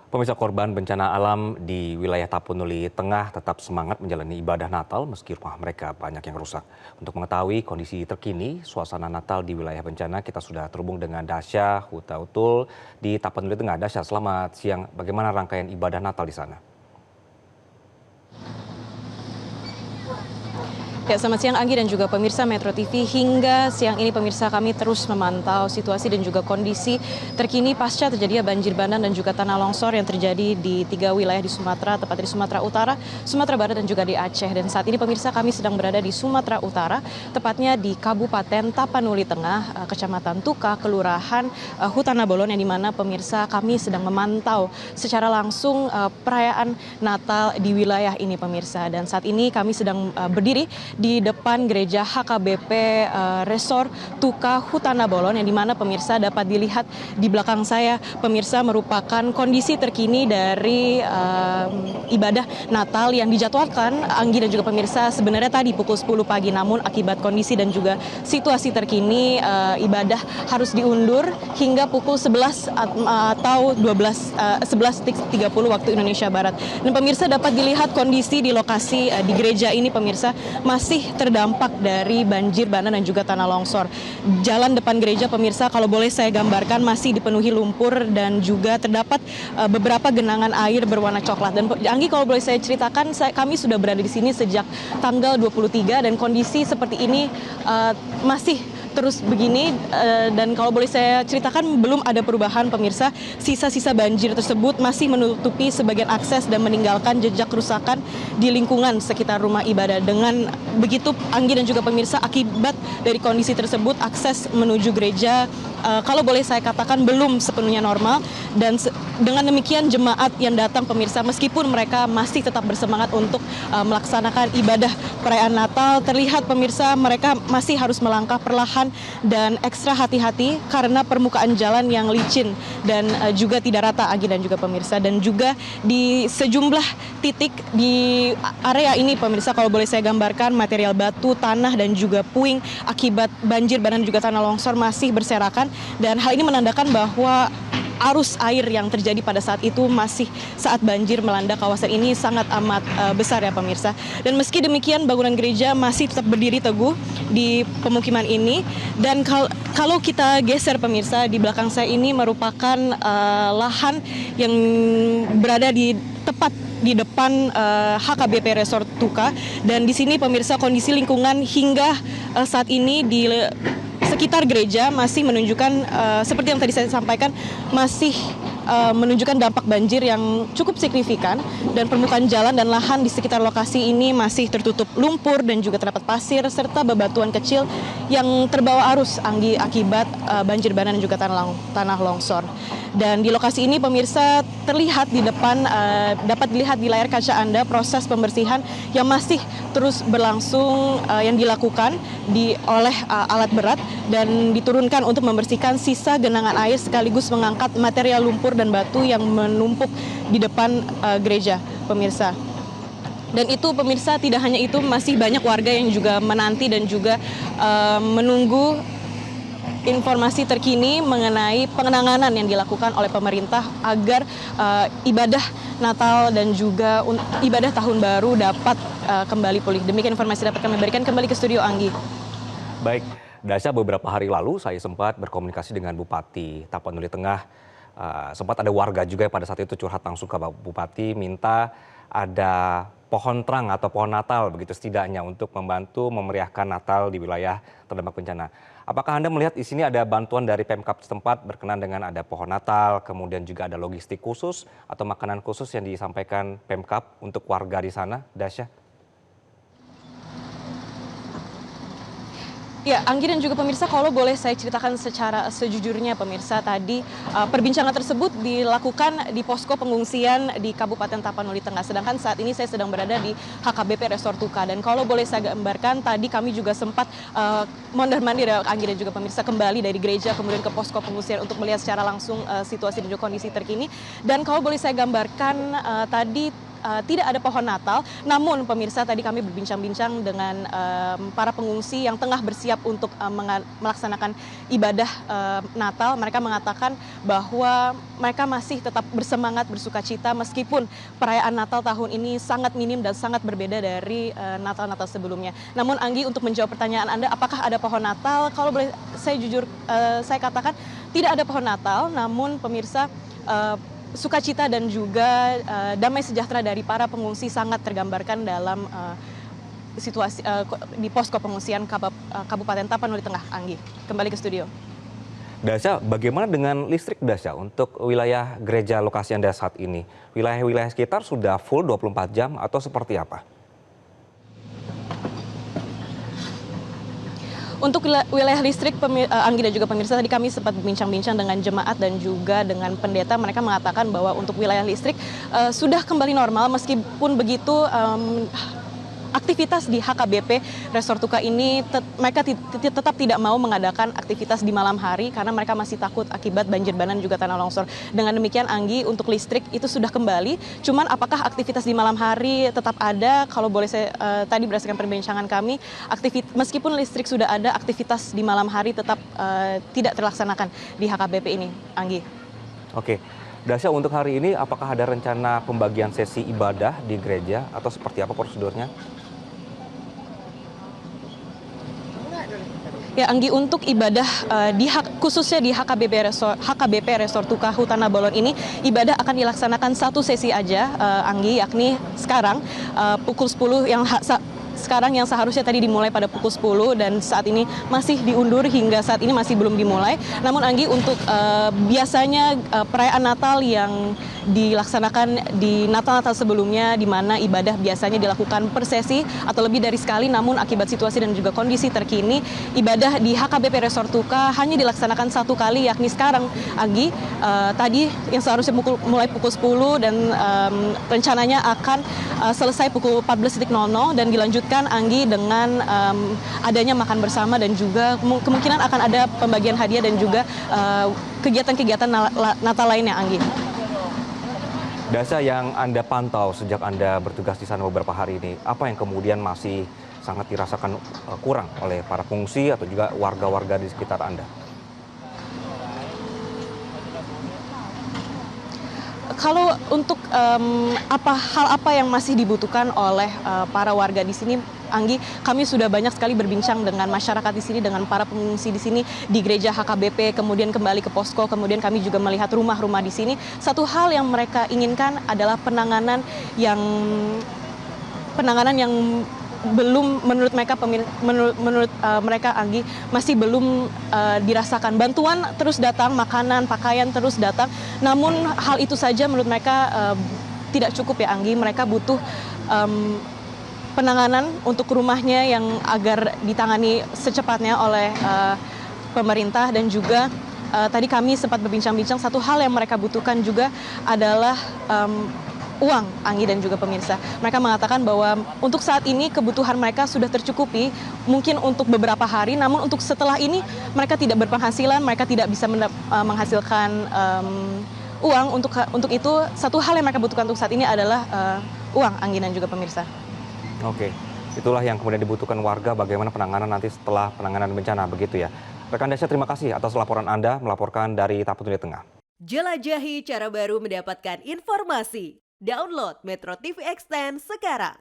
Pemirsa, korban bencana alam di wilayah Tapanuli Tengah tetap semangat menjalani ibadah Natal meski rumah mereka banyak yang rusak. Untuk mengetahui kondisi terkini suasana Natal di wilayah bencana, kita sudah terhubung dengan Dasya Hutautul di Tapanuli Tengah. Dasya, selamat siang. Bagaimana rangkaian ibadah Natal di sana? Ya, selamat siang Anggi dan juga pemirsa Metro TV. Hingga siang ini pemirsa kami terus memantau situasi dan juga kondisi terkini pasca terjadinya banjir bandang dan juga tanah longsor yang terjadi di 3 wilayah di Sumatera, tepatnya di Sumatera Utara, Sumatera Barat dan juga di Aceh. Dan saat ini pemirsa kami sedang berada di Sumatera Utara, tepatnya di Kabupaten Tapanuli Tengah, Kecamatan Tuka, Kelurahan Hutana Bolon, yang dimana pemirsa kami sedang memantau secara langsung perayaan Natal di wilayah ini pemirsa. Dan saat ini kami sedang berdiri di depan gereja HKBP Resor Tuka Hutana Bolon, yang dimana pemirsa dapat dilihat di belakang saya pemirsa merupakan kondisi terkini dari ibadah Natal yang dijadwalkan Anggi dan juga pemirsa sebenarnya tadi pukul 10 pagi, namun akibat kondisi dan juga situasi terkini ibadah harus diundur hingga pukul 11 atau 11.30 waktu Indonesia Barat. Dan pemirsa dapat dilihat kondisi di lokasi di gereja ini pemirsa masih terdampak dari banjir bandang dan juga tanah longsor. Jalan depan gereja pemirsa kalau boleh saya gambarkan masih dipenuhi lumpur dan juga terdapat beberapa genangan air berwarna coklat. Dan Anggi, kalau boleh saya ceritakan, kami sudah berada di sini sejak tanggal 23 dan kondisi seperti ini masih terus begini, dan kalau boleh saya ceritakan belum ada perubahan pemirsa. Sisa-sisa banjir tersebut masih menutupi sebagian akses dan meninggalkan jejak kerusakan di lingkungan sekitar rumah ibadah. Dengan begitu Anggi dan juga pemirsa, akibat dari kondisi tersebut akses menuju gereja kalau boleh saya katakan belum sepenuhnya normal. Dan dengan demikian jemaat yang datang pemirsa, meskipun mereka masih tetap bersemangat untuk melaksanakan ibadah perayaan Natal, terlihat pemirsa mereka masih harus melangkah perlahan dan ekstra hati-hati karena permukaan jalan yang licin dan juga tidak rata, Anggi dan juga pemirsa. Dan juga di sejumlah titik di area ini pemirsa, kalau boleh saya gambarkan, material batu, tanah dan juga puing akibat banjir bandang dan juga tanah longsor masih berserakan. Dan hal ini menandakan bahwa arus air yang terjadi pada saat itu masih saat banjir melanda kawasan ini sangat amat besar ya pemirsa. Dan meski demikian bangunan gereja masih tetap berdiri teguh di pemukiman ini. Dan kalau kita geser pemirsa, di belakang saya ini merupakan lahan yang berada di tepat di depan HKBP Resort Tuka. Dan di sini pemirsa kondisi lingkungan hingga saat ini di sekitar gereja masih menunjukkan seperti yang tadi saya sampaikan, masih menunjukkan dampak banjir yang cukup signifikan, dan permukaan jalan dan lahan di sekitar lokasi ini masih tertutup lumpur dan juga terdapat pasir serta bebatuan kecil yang terbawa arus Anggi akibat banjir bandang dan juga tanah longsor. Dan di lokasi ini pemirsa terlihat di depan, dapat dilihat di layar kaca Anda proses pembersihan yang masih terus berlangsung yang dilakukan oleh alat berat dan diturunkan untuk membersihkan sisa genangan air sekaligus mengangkat material lumpur dan batu yang menumpuk di depan gereja pemirsa. Dan itu pemirsa, tidak hanya itu, masih banyak warga yang juga menanti dan juga menunggu informasi terkini mengenai pengenangan yang dilakukan oleh pemerintah agar ibadah Natal dan juga ibadah Tahun Baru dapat kembali pulih. Demikian informasi dapat kami berikan. Kembali ke studio Anggi. Baik, Dasya, beberapa hari lalu saya sempat berkomunikasi dengan Bupati Tapanuli Tengah. Sempat ada warga juga yang pada saat itu curhat langsung ke Bupati, minta ada pohon terang atau pohon Natal begitu setidaknya untuk membantu memeriahkan Natal di wilayah terdampak bencana. Apakah Anda melihat di sini ada bantuan dari Pemkab setempat berkenan dengan ada pohon Natal, kemudian juga ada logistik khusus atau makanan khusus yang disampaikan Pemkab untuk warga di sana, Dasya? Ya, Anggi dan juga pemirsa, kalau boleh saya ceritakan secara sejujurnya pemirsa, tadi perbincangan tersebut dilakukan di posko pengungsian di Kabupaten Tapanuli Tengah. Sedangkan saat ini saya sedang berada di HKBP Resort Tuka. Dan kalau boleh saya gambarkan, tadi kami juga sempat mondar-mandir ya Anggi dan juga pemirsa, kembali dari gereja kemudian ke posko pengungsian untuk melihat secara langsung situasi dan juga kondisi terkini. Dan kalau boleh saya gambarkan, tadi tidak ada pohon Natal. Namun pemirsa, tadi kami berbincang-bincang dengan para pengungsi yang tengah bersiap untuk melaksanakan ibadah Natal. Mereka mengatakan bahwa mereka masih tetap bersemangat bersukacita meskipun perayaan Natal tahun ini sangat minim dan sangat berbeda dari Natal-Natal sebelumnya. Namun Anggi, untuk menjawab pertanyaan Anda, apakah ada pohon Natal? Kalau boleh saya jujur, saya katakan tidak ada pohon Natal. Namun pemirsa, sukacita dan juga damai sejahtera dari para pengungsi sangat tergambarkan dalam situasi di posko pengungsian Kabupaten Tapanuli Tengah. Anggi, kembali ke studio. Dasya, bagaimana dengan listrik, Dasya, untuk wilayah gereja lokasi Anda saat ini? Wilayah-wilayah sekitar sudah full 24 jam atau seperti apa? Untuk wilayah listrik, Anggi dan juga pemirsa, tadi kami sempat berbincang-bincang dengan jemaat dan juga dengan pendeta. Mereka mengatakan bahwa untuk wilayah listrik sudah kembali normal. Meskipun begitu, aktivitas di HKBP Resort Tuka ini mereka tetap tidak mau mengadakan aktivitas di malam hari karena mereka masih takut akibat banjir bandang juga tanah longsor. Dengan demikian, Anggi, untuk listrik itu sudah kembali. Cuman apakah aktivitas di malam hari tetap ada? Kalau boleh saya tadi berdasarkan perbincangan kami, meskipun listrik sudah ada, aktivitas di malam hari tetap tidak terlaksanakan di HKBP ini, Anggi. Oke. Dasya, untuk hari ini apakah ada rencana pembagian sesi ibadah di gereja atau seperti apa prosedurnya? Ya, Anggi, untuk ibadah khususnya di HKBP Resort Tuka Huta Nabolon ini, ibadah akan dilaksanakan satu sesi aja, Anggi, yakni sekarang pukul 10 yang seharusnya tadi dimulai pada pukul 10 dan saat ini masih diundur hingga saat ini masih belum dimulai. Namun Anggi, untuk biasanya perayaan Natal yang dilaksanakan di Natal-Natal sebelumnya, di mana ibadah biasanya dilakukan per sesi atau lebih dari sekali, namun akibat situasi dan juga kondisi terkini, ibadah di HKBP Resort Tuka hanya dilaksanakan satu kali, yakni sekarang, Anggi, tadi yang seharusnya mulai pukul 10 dan rencananya akan selesai pukul 14.00 dan dilanjutkan, Anggi, dengan adanya makan bersama dan juga kemungkinan akan ada pembagian hadiah dan juga kegiatan-kegiatan Natal lainnya, Anggi. Dasya, yang Anda pantau sejak Anda bertugas di sana beberapa hari ini, apa yang kemudian masih sangat dirasakan kurang oleh para pengungsi atau juga warga-warga di sekitar Anda? Kalau untuk hal apa yang masih dibutuhkan oleh para warga di sini, Anggi, kami sudah banyak sekali berbincang dengan masyarakat di sini, dengan para pengungsi di sini di gereja HKBP, kemudian kembali ke posko, kemudian kami juga melihat rumah-rumah di sini. Satu hal yang mereka inginkan adalah penanganan yang belum menurut mereka, Anggi, masih belum dirasakan. Bantuan terus datang, makanan, pakaian terus datang, namun hal itu saja menurut mereka tidak cukup, ya, Anggi. Mereka butuh penanganan untuk rumahnya yang agar ditangani secepatnya oleh pemerintah. Dan juga tadi kami sempat berbincang-bincang, satu hal yang mereka butuhkan juga adalah uang, Anggi dan juga pemirsa. Mereka mengatakan bahwa untuk saat ini kebutuhan mereka sudah tercukupi, mungkin untuk beberapa hari, namun untuk setelah ini mereka tidak berpenghasilan, mereka tidak bisa menghasilkan uang. Untuk itu, satu hal yang mereka butuhkan untuk saat ini adalah uang, Anggi dan juga pemirsa. Oke, itulah yang kemudian dibutuhkan warga, bagaimana penanganan nanti setelah penanganan bencana, begitu ya. Rekan Dasya, terima kasih atas laporan Anda melaporkan dari Tapanuli Tengah. Jelajahi cara baru mendapatkan informasi. Download Metro TV Extend sekarang.